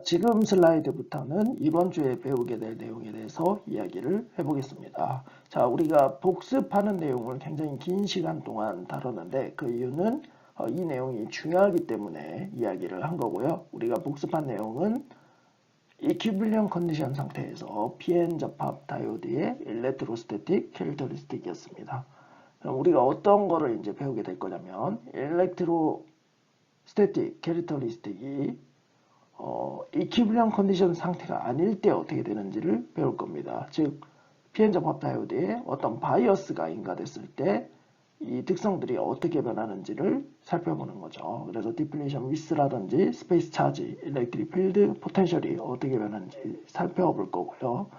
지금 슬라이드부터는 이번 주에 배우게 될 내용에 대해서 이야기를 해보겠습니다. 자, 우리가 복습하는 내용을 굉장히 긴 시간 동안 다뤘는데 그 이유는 이 내용이 중요하기 때문에 이야기를 한 거고요. 우리가 복습한 내용은 이퀴빌리언 컨디션 상태에서 PN 접합 다이오드의 일렉트로스태틱 캐릭터리스틱이었습니다. 그럼 우리가 어떤 거를 이제 배우게 될 거냐면 일렉트로스태틱 캐릭터리스틱이 이퀴빌리언 컨디션 상태가 아닐 때 어떻게 되는지를 배울 겁니다. 즉 PN 접합 다이오드에 어떤 바이어스가 인가됐을 때 이 특성들이 어떻게 변하는지를 살펴보는 거죠. 그래서 디플레이션 위스라든지 스페이스 차지, 일렉트릭 필드, 포텐셜이 어떻게 변하는지 살펴볼 거고요.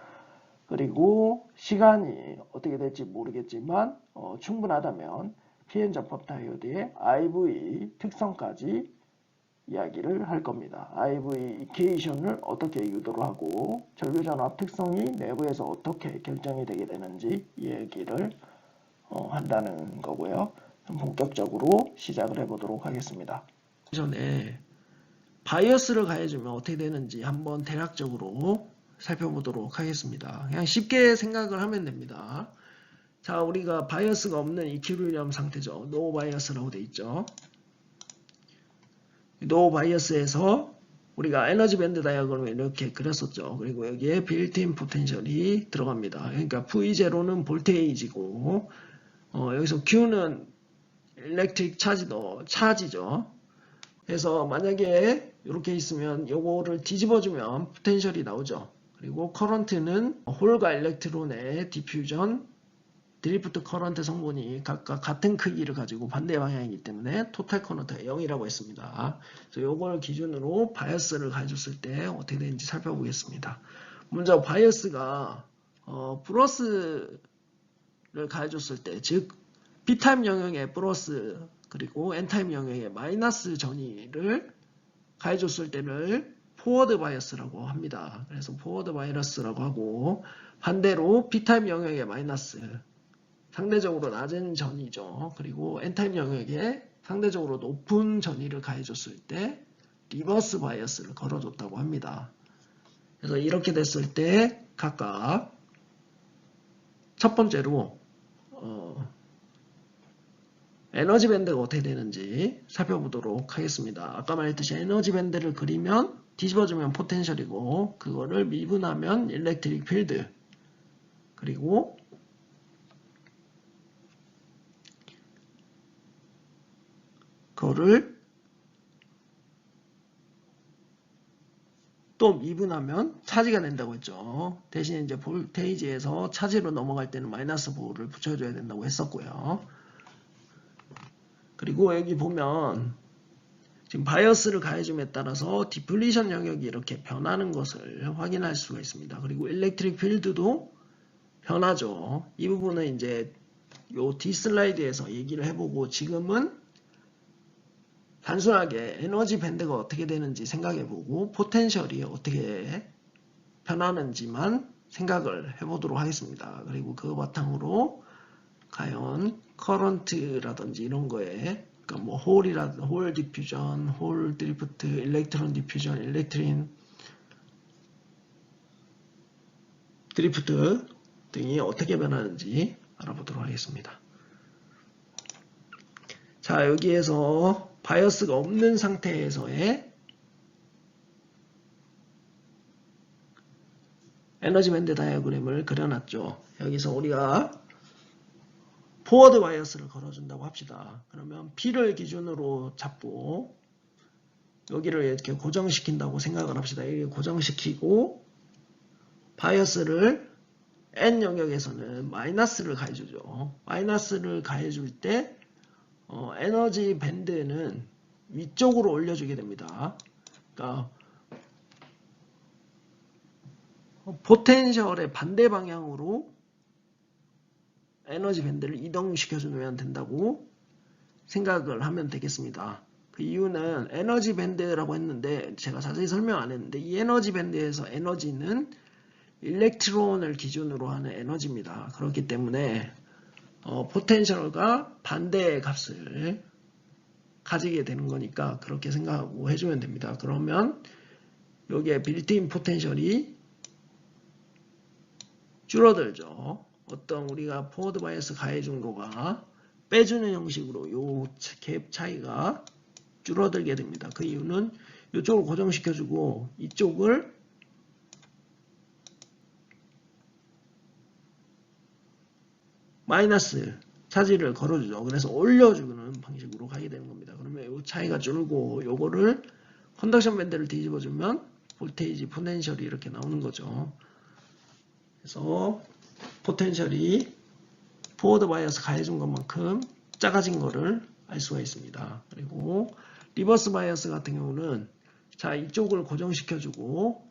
그리고 시간이 어떻게 될지 모르겠지만 충분하다면 PN 접합 다이오드의 IV 특성까지 이야기를 할 겁니다. IV 이퀘이션을 어떻게 유도를 하고 전류전압 특성이 내부에서 어떻게 결정이 되게 되는지 이야기를 한다는 거고요. 본격적으로 시작을 해보도록 하겠습니다. 전에 바이어스를 가해주면 어떻게 되는지 한번 대략적으로 살펴보도록 하겠습니다. 그냥 쉽게 생각을 하면 됩니다. 자, 우리가 바이어스가 없는 이퀴빌리엄 상태죠. 노 바이어스라고 되어 있죠. 노 바이어스에서 우리가 에너지 밴드 다이어그램을 이렇게 그렸었죠. 그리고 여기에 빌트인 포텐셜이 들어갑니다. 그러니까 V0는 볼테이지고 여기서 Q는 일렉트릭 차지죠. 그래서 만약에 이렇게 있으면 요거를 뒤집어주면 포텐셜이 나오죠. 그리고 커런트는 홀과 일렉트론의 디퓨전, 드리프트 커런트 성분이 각각 같은 크기를 가지고 반대 방향이기 때문에 토탈 커런트가 0이라고 했습니다. 그래서 요걸 기준으로 바이어스를 가해줬을 때 어떻게 되는지 살펴보겠습니다. 먼저 바이어스가 플러스를 가해줬을 때, 즉 B타입 영역의 플러스 그리고 N타입 영역의 마이너스 전위를 가해줬을 때를 포워드 바이어스라고 합니다. 그래서 포워드 바이어스라고 하고, 반대로 B타입 영역의 마이너스, 상대적으로 낮은 전위죠. 그리고 N타입 영역에 상대적으로 높은 전위를 가해줬을 때 리버스 바이어스를 걸어줬다고 합니다. 그래서 이렇게 됐을 때 각각 첫 번째로 에너지 밴드가 어떻게 되는지 살펴보도록 하겠습니다. 아까 말했듯이 에너지 밴드를 그리면 뒤집어주면 포텐셜이고, 그거를 미분하면 일렉트릭 필드, 그리고 그거를 또 미분하면 차지가 된다고 했죠. 대신 이제 볼테이지에서 차지로 넘어갈 때는 마이너스 보호를 붙여줘야 된다고 했었고요. 그리고 여기 보면 지금 바이어스를 가해줌에 따라서 디플리션 영역이 이렇게 변하는 것을 확인할 수가 있습니다. 그리고 일렉트릭 필드도 변하죠. 이 부분은 이제 요 D 슬라이드에서 얘기를 해보고, 지금은 단순하게 에너지 밴드가 어떻게 되는지 생각해보고 포텐셜이 어떻게 변하는지만 생각을 해보도록 하겠습니다. 그리고 그 바탕으로 과연 커런트라든지 이런 거에, 그러니까 뭐 홀 디퓨전, 홀 드리프트, 일렉트론 디퓨전, 일렉트린 드리프트 등이 어떻게 변하는지 알아보도록 하겠습니다. 자, 여기에서 바이어스가 없는 상태에서의 에너지 밴드 다이어그램을 그려놨죠. 여기서 우리가 포워드 바이어스를 걸어준다고 합시다. 그러면 P를 기준으로 잡고 여기를 이렇게 고정시킨다고 생각을 합시다. 이렇게 고정시키고 바이어스를 N 영역에서는 마이너스를 가해주죠. 마이너스를 가해줄 때 에너지 밴드는 위쪽으로 올려주게 됩니다. 그러니까 포텐셜의 반대 방향으로 에너지 밴드를 이동시켜 주면 된다고 생각을 하면 되겠습니다. 그 이유는 에너지 밴드라고 했는데 제가 자세히 설명 안 했는데, 이 에너지 밴드에서 에너지는 일렉트론을 기준으로 하는 에너지입니다. 그렇기 때문에 포텐셜과 반대의 값을 가지게 되는 거니까 그렇게 생각하고 해주면 됩니다. 그러면 여기에 빌트인 포텐셜이 줄어들죠. 어떤 우리가 포워드 바이어스 가해준 거가 빼주는 형식으로 요 갭 차이가 줄어들게 됩니다. 그 이유는 이쪽을 고정시켜주고 이쪽을 마이너스 차지를 걸어주죠. 그래서 올려주는 방식으로 가게 되는 겁니다. 그러면 이 차이가 줄고 요거를 컨덕션 밴드를 뒤집어주면 볼테이지 포텐셜이 이렇게 나오는 거죠. 그래서 포텐셜이 포워드 바이어스 가해준 것만큼 작아진 거를 알 수가 있습니다. 그리고 리버스 바이어스 같은 경우는 자 이쪽을 고정시켜주고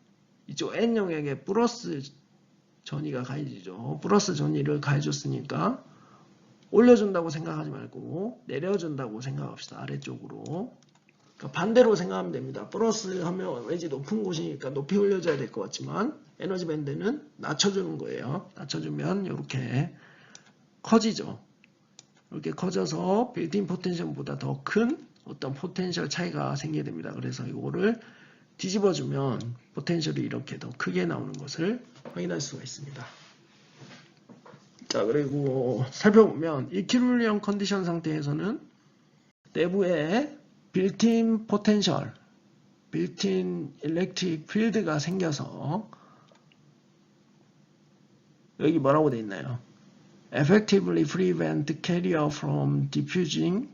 이쪽 N 영역에 플러스 전위가 가해지죠. 플러스 전위를 가해줬으니까 올려준다고 생각하지 말고 내려준다고 생각합시다. 아래쪽으로. 그러니까 반대로 생각하면 됩니다. 플러스 하면 왠지 높은 곳이니까 높이 올려줘야 될 것 같지만 에너지 밴드는 낮춰주는 거예요. 낮춰주면 이렇게 커지죠. 이렇게 커져서 빌트인 포텐셜보다 더 큰 어떤 포텐셜 차이가 생기게 됩니다. 그래서 이거를 뒤집어주면 포텐셜이 이렇게 더 크게 나오는 것을 확인할 수가 있습니다. 자, 그리고 살펴보면 이퀴리bri엄 컨디션 상태에서는 내부에 빌트인 포텐셜, 빌트인 일렉트릭 필드가 생겨서 여기 뭐라고 되어 있나요? Effectively prevent carrier from diffusing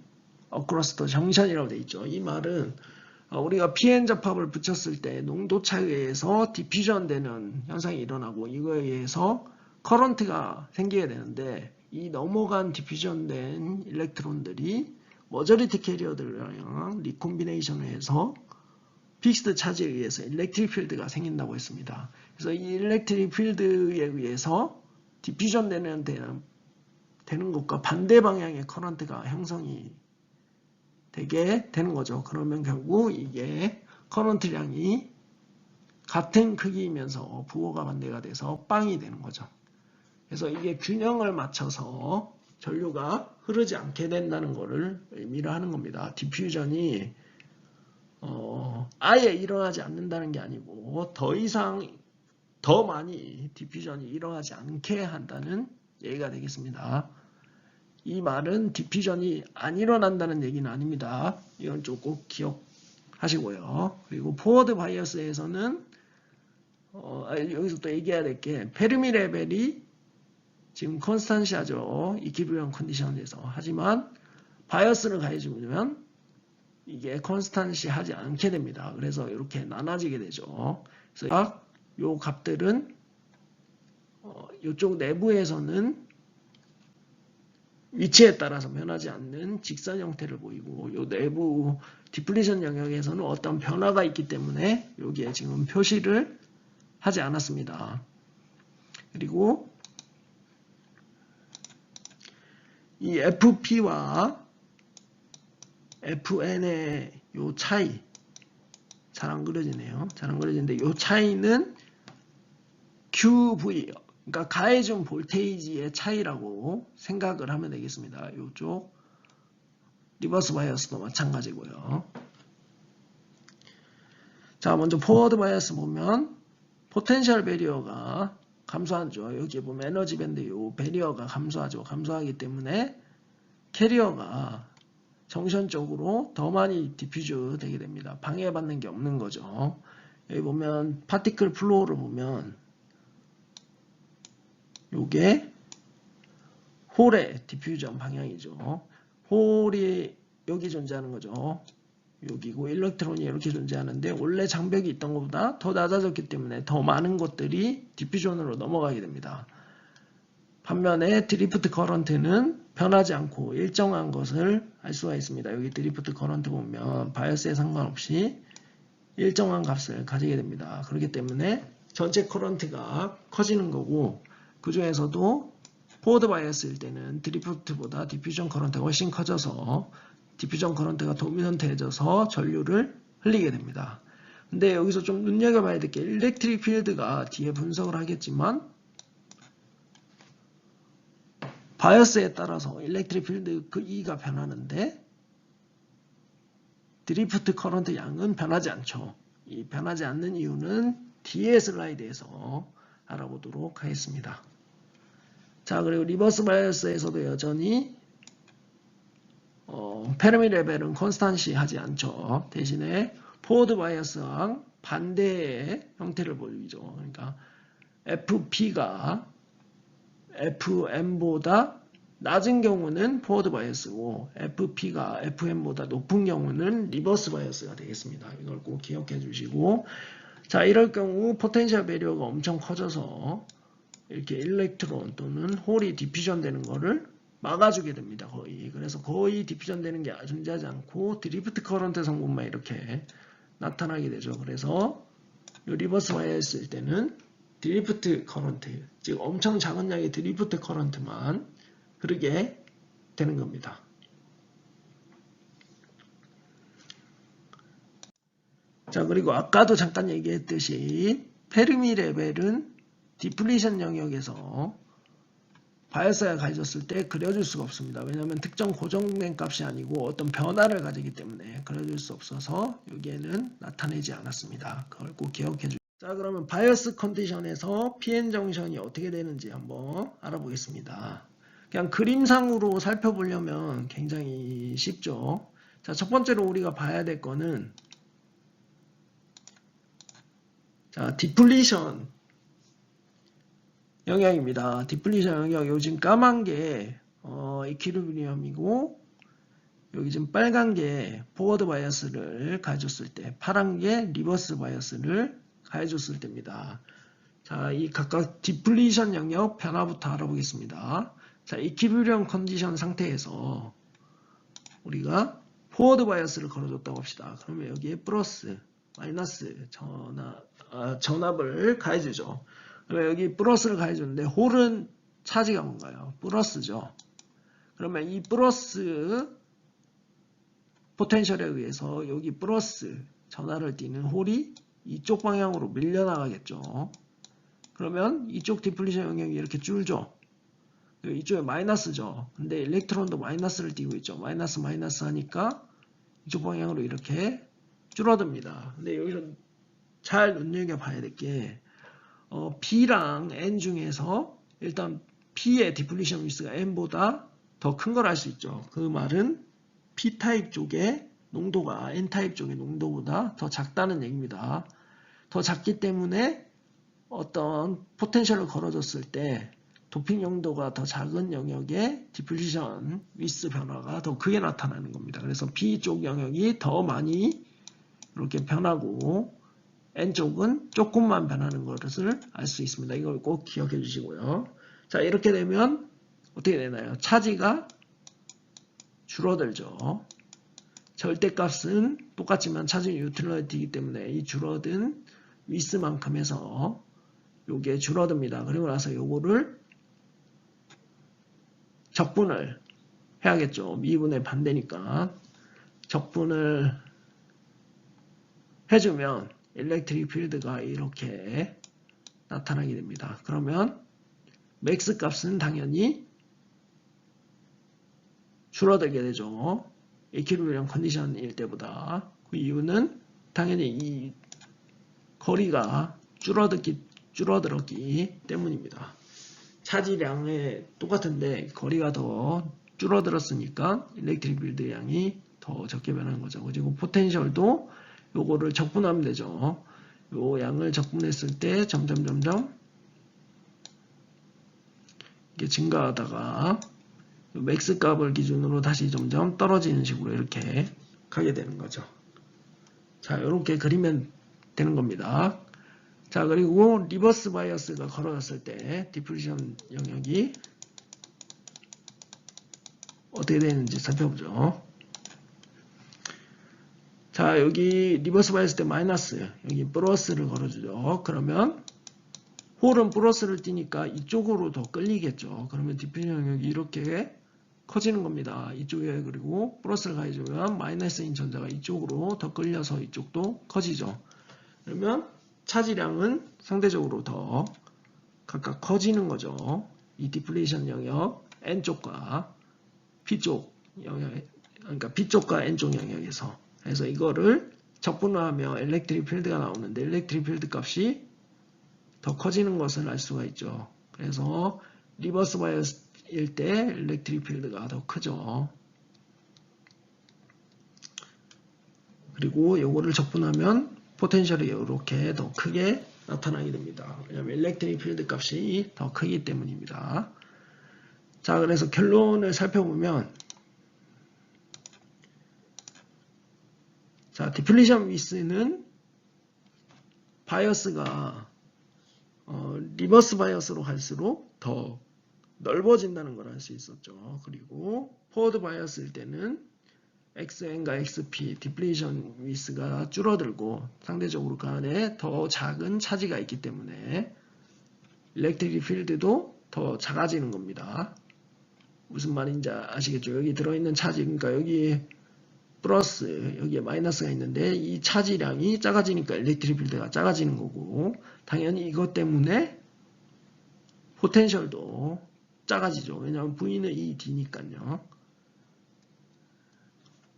across the junction이라고 되어 있죠. 이 말은 우리가 PN 접합을 붙였을 때 농도 차에 의해서 디퓨전 되는 현상이 일어나고 이거에 의해서 커런트가 생기게 되는데 이 넘어간 디퓨전 된 일렉트론들이 머저리티 캐리어들이랑 리콤비네이션을 해서 픽스드 차지에 의해서 일렉트릭 필드가 생긴다고 했습니다. 그래서 이 일렉트릭 필드에 의해서 디퓨전 되는 것과 반대 방향의 커런트가 형성이 되게 되는 거죠. 그러면 결국 이게 커런트량이 같은 크기이면서 부호가 반대가 돼서 빵이 되는 거죠. 그래서 이게 균형을 맞춰서 전류가 흐르지 않게 된다는 것을 의미를 하는 겁니다. 디퓨전이 아예 일어나지 않는다는 게 아니고 더 이상 더 많이 디퓨전이 일어나지 않게 한다는 얘기가 되겠습니다. 이 말은 디퓨전이 안 일어난다는 얘기는 아닙니다. 이건 좀 꼭 기억하시고요. 그리고 포워드 바이어스에서는 여기서 또 얘기해야 될 게 페르미 레벨이 지금 컨스탄시하죠. 이퀴리bri엄 컨디션에서. 하지만 바이어스를 가해주면 이게 컨스탄시하지 않게 됩니다. 그래서 이렇게 나눠지게 되죠. 그래서 이 값들은 이쪽 내부에서는 위치에 따라서 변하지 않는 직선 형태를 보이고 이 내부 디플리션 영역에서는 어떤 변화가 있기 때문에 여기에 지금 표시를 하지 않았습니다. 그리고 이 FP와 FN의 요 차이 잘 안 그려지네요. 잘 안 그려지는데 요 차이는 QV 그러니까 가해준 볼테이지의 차이라고 생각을 하면 되겠습니다. 이쪽 리버스 바이어스도 마찬가지고요. 자, 먼저 포워드 바이어스 보면 포텐셜 베리어가 감소하죠. 여기 보면 에너지 밴드 요 베리어가 감소하죠. 감소하기 때문에 캐리어가 정션 쪽으로 더 많이 디퓨즈 되게 됩니다. 방해받는 게 없는 거죠. 여기 보면 파티클 플로우를 보면 요게 홀의 디퓨전 방향이죠. 홀이 여기 존재하는 거죠. 여기고 일렉트론이 이렇게 존재하는데 원래 장벽이 있던 것보다 더 낮아졌기 때문에 더 많은 것들이 디퓨전으로 넘어가게 됩니다. 반면에 드리프트 커런트는 변하지 않고 일정한 것을 알 수가 있습니다. 여기 드리프트 커런트 보면 바이어스에 상관없이 일정한 값을 가지게 됩니다. 그렇기 때문에 전체 커런트가 커지는 거고 그 중에서도 포워드 바이어스일 때는 드리프트보다 디퓨전 커런트가 훨씬 커져서 디퓨전 커런트가 도미넌트해져서 전류를 흘리게 됩니다. 근데 여기서 좀 눈여겨봐야 될 게 일렉트릭 필드가 뒤에 분석을 하겠지만 바이어스에 따라서 일렉트릭 필드 그 E가 변하는데 드리프트 커런트 양은 변하지 않죠. 이 변하지 않는 이유는 뒤에 슬라이드에서 알아보도록 하겠습니다. 자, 그리고 리버스 바이어스에서도 여전히 페르미 레벨은 컨스탄시 하지 않죠. 대신에 포워드 바이어스랑 반대의 형태를 보이죠. 그러니까 FP가 FM보다 낮은 경우는 포워드 바이어스고 FP가 FM보다 높은 경우는 리버스 바이어스가 되겠습니다. 이걸 꼭 기억해 주시고, 자, 이럴 경우 포텐셜 배리어가 엄청 커져서 이렇게 일렉트론 또는 홀이 디퓨전 되는 거를 막아주게 됩니다. 거의. 그래서 거의 디퓨전 되는 게 존재하지 않고 드리프트 커런트 성분만 이렇게 나타나게 되죠. 그래서 이 리버스 바이어스일 때는 드리프트 커런트, 즉 엄청 작은 양의 드리프트 커런트만 흐르게 되는 겁니다. 자, 그리고 아까도 잠깐 얘기했듯이 페르미 레벨은 디플리션 영역에서 바이어스가 가해졌을 때 그려줄 수가 없습니다. 왜냐하면 특정 고정된 값이 아니고 어떤 변화를 가지기 때문에 그려줄 수 없어서 여기에는 나타내지 않았습니다. 그걸 꼭 기억해 주세요. 자, 그러면 바이어스 컨디션에서 PN 정션이 어떻게 되는지 한번 알아보겠습니다. 그냥 그림상으로 살펴보려면 굉장히 쉽죠. 자, 첫 번째로 우리가 봐야 될 거는, 자, 디플리션 영역입니다. 디플리션 영역, 요즘 까만 게 이퀴리브리엄이고, 여기 지금 빨간 게 포워드 바이어스를 가해줬을 때, 파란 게 리버스 바이어스를 가해줬을 때입니다. 자, 이 각각 디플리션 영역 변화부터 알아보겠습니다. 자, 이퀴리브리엄 컨디션 상태에서 우리가 포워드 바이어스를 걸어줬다고 합시다. 그러면 여기에 플러스, 마이너스 전압을 가해주죠. 그러면 여기 플러스를 가해주는데 홀은 차지가 뭔가요? 플러스죠. 그러면 이 플러스 포텐셜에 의해서 여기 플러스 전하를 띠는 홀이 이쪽 방향으로 밀려나가겠죠. 그러면 이쪽 디플리션 영역이 이렇게 줄죠. 이쪽에 마이너스죠. 근데 일렉트론도 마이너스를 띠고 있죠. 마이너스 하니까 이쪽 방향으로 이렇게 줄어듭니다. 근데 여기서 잘 눈여겨봐야 될 게 B랑 N 중에서 일단 P의 디플리션 위스가 N보다 더 큰 걸 알 수 있죠. 그 말은 P타입 쪽의 농도가 N타입 쪽의 농도보다 더 작다는 얘기입니다. 더 작기 때문에 어떤 포텐셜을 걸어줬을 때 도핑 용도가 더 작은 영역의 디플리션 위스 변화가 더 크게 나타나는 겁니다. 그래서 B 쪽 영역이 더 많이 이렇게 변하고 N쪽은 조금만 변하는 것을 알 수 있습니다. 이걸 꼭 기억해 주시고요. 자, 이렇게 되면 어떻게 되나요? 차지가 줄어들죠. 절대값은 똑같지만 차지 유틸리티이기 때문에 이 줄어든 위스만큼 해서 요게 줄어듭니다. 그리고 나서 요거를 적분을 해야겠죠. 미분의 반대니까 적분을 해주면 일렉트릭 필드가 이렇게 나타나게 됩니다. 그러면 맥스 값은 당연히 줄어들게 되죠. 이퀴리브리엄 컨디션일 때보다. 그 이유는 당연히 이 거리가 줄어들었기 때문입니다. 차지량에 똑같은데 거리가 더 줄어들었으니까 일렉트릭 필드 양이 더 적게 변하는 거죠. 그리고 포텐셜도 요거를 적분하면 되죠. 요 양을 적분했을 때 점점 이게 증가하다가 맥스 값을 기준으로 다시 점점 떨어지는 식으로 이렇게 가게 되는 거죠. 자, 이렇게 그리면 되는 겁니다. 자, 그리고 리버스 바이어스가 걸어졌을 때 디플리션 영역이 어떻게 되는지 살펴보죠. 자, 여기 리버스 바이어스 때 마이너스, 여기 플러스를 걸어주죠. 그러면 홀은 플러스를 띄니까 이쪽으로 더 끌리겠죠. 그러면 디플리션 영역이 이렇게 커지는 겁니다. 이쪽에 그리고 플러스를 가해주면 마이너스인 전자가 이쪽으로 더 끌려서 이쪽도 커지죠. 그러면 차지량은 상대적으로 더 각각 커지는 거죠. 이 디플레이션 영역 N쪽과 P쪽 영역, 그러니까 P쪽과 N쪽 영역에서. 그래서 이거를 적분을 하면 일렉트릭 필드가 나오는데 일렉트릭 필드 값이 더 커지는 것을 알 수가 있죠. 그래서 리버스 바이어스일 때 일렉트릭 필드가 더 크죠. 그리고 요거를 적분하면 포텐셜이 이렇게 더 크게 나타나게 됩니다. 왜냐하면 일렉트릭 필드 값이 더 크기 때문입니다. 자, 그래서 결론을 살펴보면 자, 디플리션 위스는 바이어스가 리버스 바이어스로 갈수록 더 넓어진다는 걸 알 수 있었죠. 그리고 포워드 바이어스일 때는 XN과 XP 디플리션 위스가 줄어들고 상대적으로 그 안에 더 작은 차지가 있기 때문에 일렉트릭 필드도 더 작아지는 겁니다. 무슨 말인지 아시겠죠? 여기 들어있는 차지, 그러니까 여기 플러스, 여기에 마이너스가 있는데 이 차지량이 작아지니까 일렉트릭 필드가 작아지는 거고 당연히 이것 때문에 포텐셜도 작아지죠. 왜냐하면 V는 ED니까요.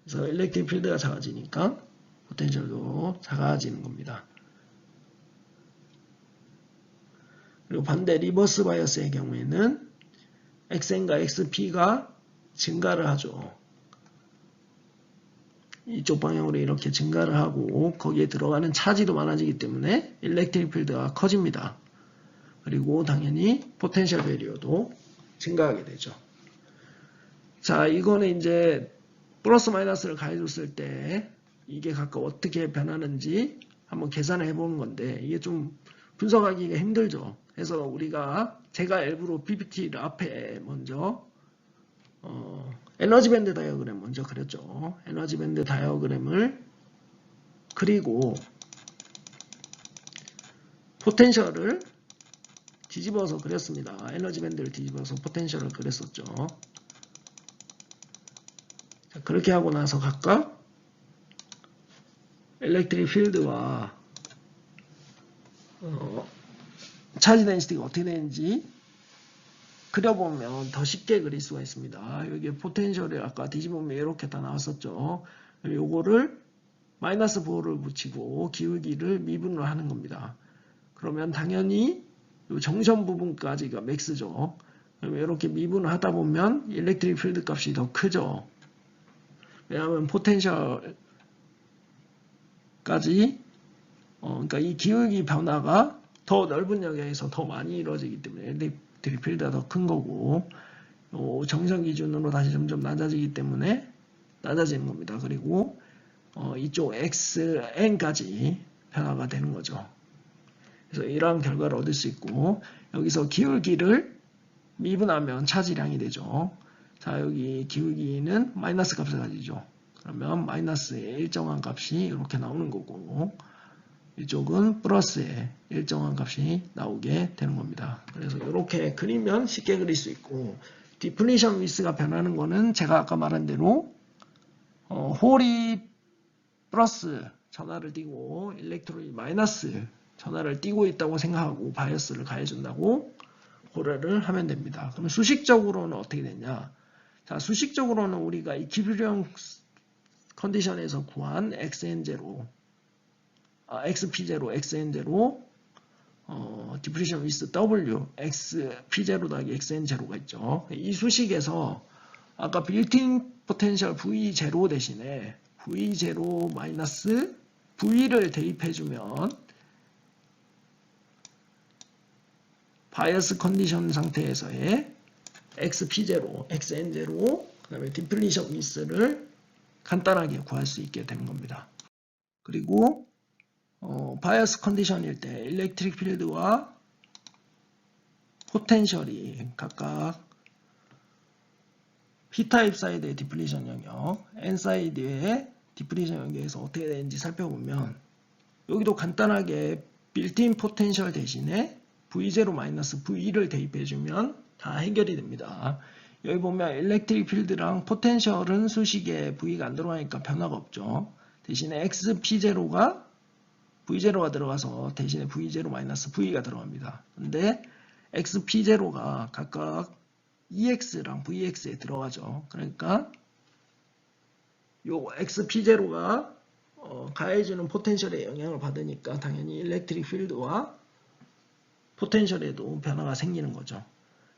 그래서 일렉트릭 필드가 작아지니까 포텐셜도 작아지는 겁니다. 그리고 반대 리버스 바이어스의 경우에는 XN과 XP가 증가를 하죠. 이쪽 방향으로 이렇게 증가를 하고 거기에 들어가는 차지도 많아지기 때문에 일렉트릭 필드가 커집니다. 그리고 당연히 포텐셜 베리어도 증가하게 되죠. 자, 이거는 이제 플러스 마이너스를 가해줬을 때 이게 각각 어떻게 변하는지 한번 계산을 해보는 건데 이게 좀 분석하기가 힘들죠. 그래서 제가 일부러 PPT를 앞에 먼저 에너지 밴드 다이어그램 먼저 그렸죠. 에너지 밴드 다이어그램을 그리고 포텐셜을 뒤집어서 그렸습니다. 에너지 밴드를 뒤집어서 포텐셜을 그렸었죠. 자, 그렇게 하고 나서 각각 일렉트릭 필드와 차지 덴시티가 어떻게 되는지 그려보면 더 쉽게 그릴 수가 있습니다. 여기 포텐셜을 아까 뒤집으면 이렇게 다 나왔었죠. 요거를 마이너스 4를 붙이고 기울기를 미분을 하는 겁니다. 그러면 당연히 요 정션 부분까지가 맥스죠. 그러면 이렇게 미분을 하다 보면 일렉트릭 필드 값이 더 크죠. 왜냐하면 포텐셜까지 그러니까 이 기울기 변화가 더 넓은 영역에서 더 많이 이루어지기 때문에 일렉트릭 필드가 더 큰 거고 정션 기준으로 다시 점점 낮아지기 때문에 낮아지는 겁니다. 그리고 이쪽 XN까지 변화가 되는 거죠. 그래서 이러한 결과를 얻을 수 있고 여기서 기울기를 미분하면 차지량이 되죠. 자, 여기 기울기는 마이너스 값을 가지죠. 그러면 마이너스의 일정한 값이 이렇게 나오는 거고 이쪽은 플러스의 일정한 값이 나오게 되는 겁니다. 그래서 이렇게 그리면 쉽게 그릴 수 있고 디플리션 위스가 변하는 거는 제가 아까 말한 대로 홀이 플러스 전하를 띄고 일렉트론이 마이너스 전하를 띄고 있다고 생각하고 바이어스를 가해준다고 고려를 하면 됩니다. 그럼 수식적으로는 어떻게 되냐? 자, 수식적으로는 우리가 이퀴리bri엄 컨디션에서 구한 XN0, XP0, XN0, 디플리션 위스 W, XP0 더하기 XN0가 있죠. 이 수식에서 아까 빌트인 포텐셜 V0 대신에 V0 마이너스 V를 대입해주면 바이어스 컨디션 상태에서의 XP0, XN0, 그 다음에 디플리션 위스를 간단하게 구할 수 있게 되는 겁니다. 그리고 바이어스 컨디션일 때 일렉트릭 필드와 포텐셜이 각각 P타입 사이드의 디플리션 영역, N사이드의 디플리션 영역에서 어떻게 되는지 살펴보면 여기도 간단하게 빌트인 포텐셜 대신에 V0-V를 대입해주면 다 해결이 됩니다. 여기 보면 일렉트릭 필드랑 포텐셜은 수식에 V가 안 들어가니까 변화가 없죠. 대신에 XP0가 V0가 들어가서 대신에 V0-V가 들어갑니다. 근데 XP0가 각각 EX랑 VX에 들어가죠. 그러니까 요 XP0가 가해주는 포텐셜에 영향을 받으니까 당연히 일렉트릭 필드와 포텐셜에도 변화가 생기는 거죠.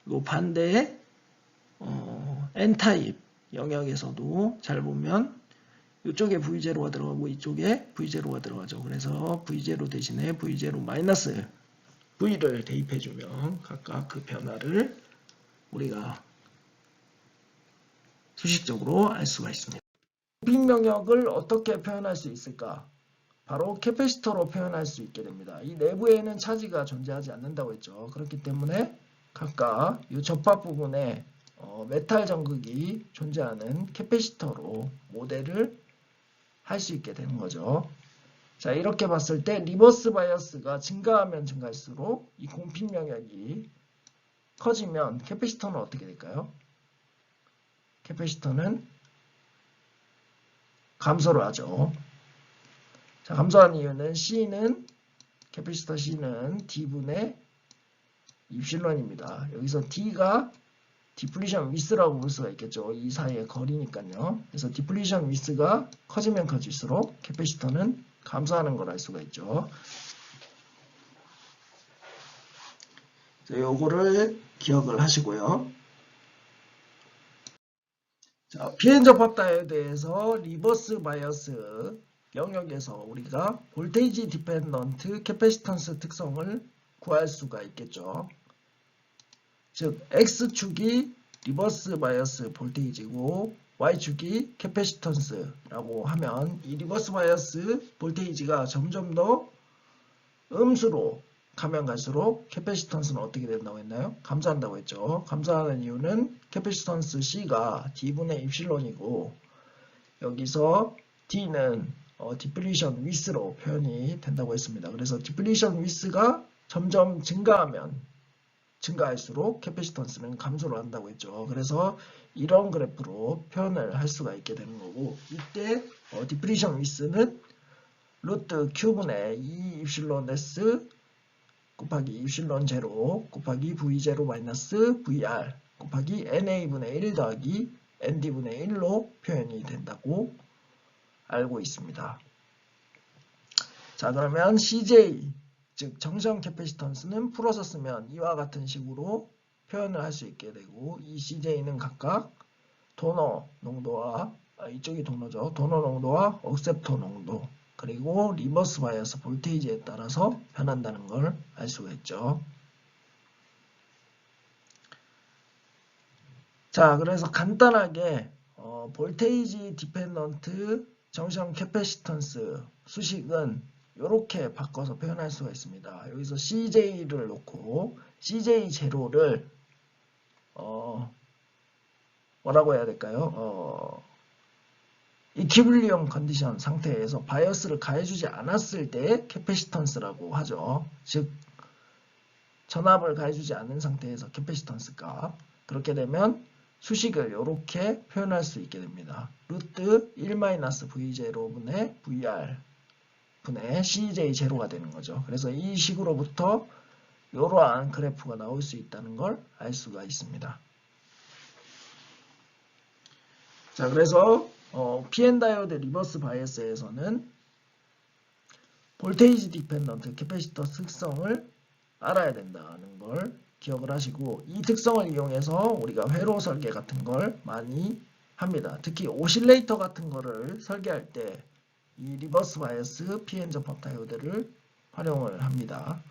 그리고 반대에 N타입 영역에서도 잘 보면 이쪽에 V0가 들어가고 이쪽에 V0가 들어가죠. 그래서 V0 대신에 V0 마이너스 V를 대입해주면 각각 그 변화를 우리가 수식적으로 알 수가 있습니다. 빈 영역을 어떻게 표현할 수 있을까? 바로 캐패시터로 표현할 수 있게 됩니다. 이 내부에는 차지가 존재하지 않는다고 했죠. 그렇기 때문에 각각 이 접합 부분에 메탈 전극이 존재하는 캐패시터로 모델을 할 수 있게 되는 거죠. 자, 이렇게 봤을 때 리버스 바이어스가 증가하면 증가할수록 이 공핀 영역이 커지면 캐패시터는 어떻게 될까요? 캐패시터는 감소를 하죠. 자, 감소한 이유는 C는 캐패시터 C는 D분의 입실론입니다. 여기서 D가 디플리션 위스라고 볼 수가 있겠죠. 이 사이의 거리니까요. 그래서 디플리션 위스가 커지면 커질수록 캐패시터는 감소하는 걸 알 수가 있죠. 자, 요거를 기억을 하시고요. 자, PN 접합 다이오드에서 리버스 바이어스 영역에서 우리가 볼테이지 디펜던트 캐패시턴스 특성을 구할 수가 있겠죠. 즉 X축이 리버스 바이어스 볼테이지고 Y축이 캐패시턴스라고 하면 이 리버스 바이어스 볼테이지가 점점 더 음수로 가면 갈수록 캐패시턴스는 어떻게 된다고 했나요? 감소한다고 했죠. 감소하는 이유는 캐패시턴스 C가 D분의 입실론이고 여기서 D는 디플리션 위스로 표현이 된다고 했습니다. 그래서 디플리션 위스가 점점 증가할수록 캐패시턴스는 감소를 한다고 했죠. 그래서 이런 그래프로 표현을 할 수가 있게 되는 거고 이때 디플리션 위스는 루트 Q분의 2 입실론 S 곱하기 입실론 제로 곱하기 V0 마이너스 VR 곱하기 NA분의 1 더하기 ND분의 1로 표현이 된다고 알고 있습니다. 자, 그러면 CJ 즉 정시형 캐패시턴스는 풀어서 쓰면 이와 같은 식으로 표현을 할 수 있게 되고 이 CJ는 각각 도너 농도와 이쪽이 도너죠. 도너 농도와 억셉터 농도 그리고 리버스 바이어스 볼테이지에 따라서 변한다는 걸 알 수가 있죠. 자, 그래서 간단하게 볼테이지 디펜던트 정시형 캐패시턴스 수식은 이렇게 바꿔서 표현할 수가 있습니다. 여기서 CJ를 놓고 CJ 제로를 뭐라고 해야 될까요? 이퀴블리엄 컨디션 상태에서 바이어스를 가해주지 않았을 때 캐패시턴스라고 하죠. 즉 전압을 가해주지 않은 상태에서 캐패시턴스가 그렇게 되면 수식을 이렇게 표현할 수 있게 됩니다. 루트 1-V0분의 VR 분의 CJ0가 되는 거죠. 그래서 이 식으로부터 이러한 그래프가 나올 수 있다는 걸 알 수가 있습니다. 자, 그래서 PN 다이오드 리버스 바이어스에서는 볼테이지 디펜던트 캐패시터 특성을 알아야 된다는 걸 기억을 하시고 이 특성을 이용해서 우리가 회로 설계 같은 걸 많이 합니다. 특히 오실레이터 같은 거를 설계할 때 이 리버스 바이어스 PN 접합 다이오드를 활용을 합니다.